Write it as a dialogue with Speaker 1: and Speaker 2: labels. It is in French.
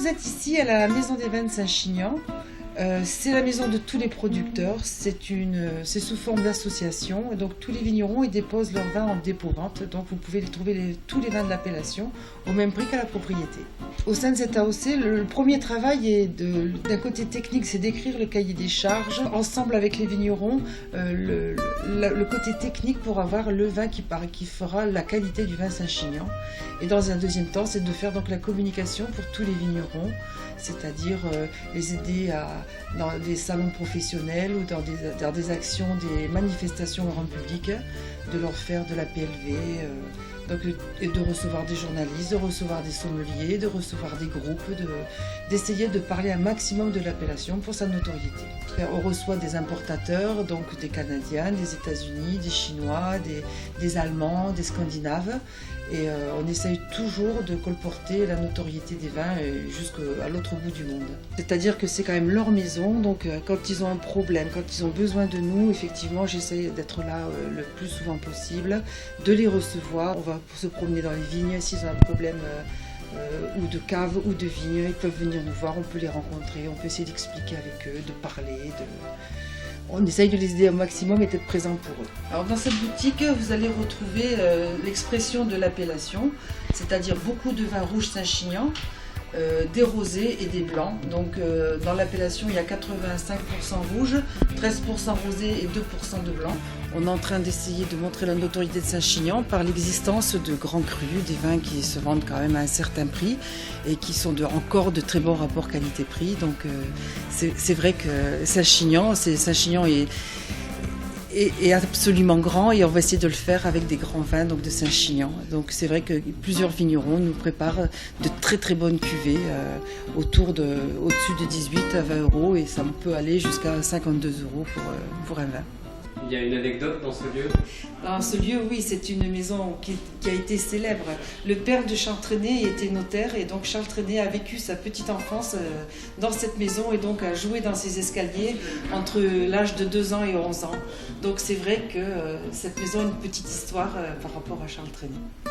Speaker 1: vous êtes ici à la Maison des Vins de Saint-Chinian. C'est la maison de tous les producteurs, c'est sous forme d'association. Donc tous les vignerons ils déposent leurs vins en dépôt-vente. Donc vous pouvez trouver tous les vins de l'appellation au même prix qu'à la propriété. Au sein de cette AOC, le premier travail est d'un côté technique, c'est d'écrire le cahier des charges ensemble avec les vignerons, le côté technique pour avoir le vin qui fera la qualité du vin Saint-Chinian. Et dans un deuxième temps, c'est de faire donc la communication pour tous les vignerons, c'est-à-dire les aider dans des salons professionnels ou dans des actions, des manifestations au grand public, de leur faire de la PLV, et de recevoir des journalistes, de recevoir des sommeliers, de recevoir des groupes, d'essayer de parler un maximum de l'appellation pour sa notoriété. On reçoit des importateurs, donc des Canadiens, des États-Unis, des Chinois, des Allemands, des Scandinaves, et on essaye toujours de colporter la notoriété des vins jusqu'à l'autre bout du monde. C'est-à-dire que c'est quand même leur maison, donc quand ils ont un problème, quand ils ont besoin de nous, effectivement j'essaye d'être là le plus souvent possible, de les recevoir. On va se promener dans les vignes, s'ils ont un problème ou de cave ou de vigne, ils peuvent venir nous voir, on peut les rencontrer, on peut essayer d'expliquer avec eux, de parler, on essaye de les aider au maximum et d'être présent pour eux. Alors dans cette boutique, vous allez retrouver l'expression de l'appellation, c'est-à-dire beaucoup de vins rouges Saint-Chinian, des rosés et des blancs. Donc dans l'appellation, il y a 85% rouge, 13% rosé et 2% de blanc. On est en train d'essayer de montrer la notoriété de Saint-Chinian par l'existence de grands crus, des vins qui se vendent quand même à un certain prix et qui sont encore de très bons rapports qualité-prix. Donc c'est vrai que Saint-Chinian est absolument grand et on va essayer de le faire avec des grands vins donc de Saint-Chinian. Donc c'est vrai que plusieurs vignerons nous préparent de très très bonnes cuvées au-dessus de 18 à 20 euros et ça peut aller jusqu'à 52 euros pour un vin.
Speaker 2: Il y a une anecdote dans ce lieu?
Speaker 1: Dans ce lieu, oui, c'est une maison qui a été célèbre. Le père de Charles Trenet était notaire et donc Charles Trenet a vécu sa petite enfance dans cette maison et donc a joué dans ses escaliers entre l'âge de 2 ans et 11 ans. Donc c'est vrai que cette maison a une petite histoire par rapport à Charles Trenet.